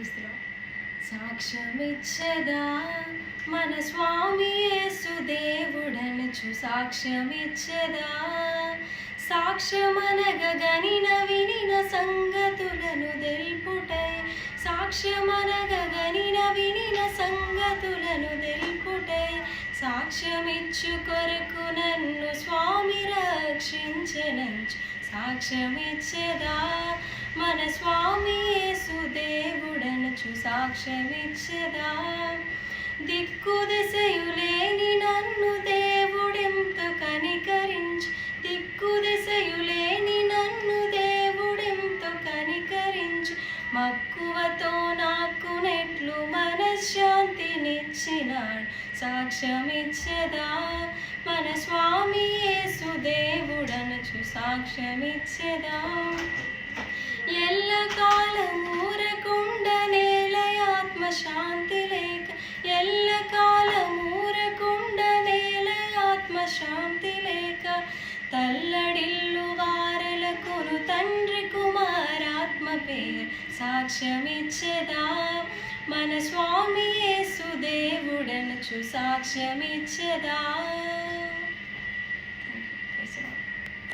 క్రీస్తులో సాక్ష్యమిచ్చదా మన స్వామి యేసు దేవుడనుచు సాక్ష్యమిచ్చదా. సాక్ష్యమనగా గనిన వినిన సంగతులను తెలుపుటై, సాక్ష్యమనగా గనిన వినిన సంగతులను తెలుపుటై, సాక్ష్యమిచ్చు కొరకు నన్ను స్వామి రక్షించెనంచు సాక్ష్యమిచ్చదా మన స్వామి యేసు దేవుడనుచు సాక్ష్యమిచ్చదా. దిక్కు దిశయు లేని నన్ను దేవుడెంతో కనికరించి, దిక్కు దిశయు లేని నన్ను దేవుడెంతో కనికరించి, మక్కువతో నాకు నెట్లు మనశ్శాంతినిచ్చినాడు సాక్ష్యమిచ్చదా మన స్వామి యేసు దేవుడనుచు సాక్ష్యమిచ్చదా. ఎల్లకాలమూరకుండ నేలయాత్మ శాంతి లేక, ఎల్లకాలమూరకుండ నేలయాత్మ శాంతి లేక, తల్లడిల్లు వారలకును తండ్రి కుమారాత్మ పేరు సాక్ష్యమిచ్చదా మన స్వామి యేసు దేవుడనుచు సాక్ష్యమిచ్చదా.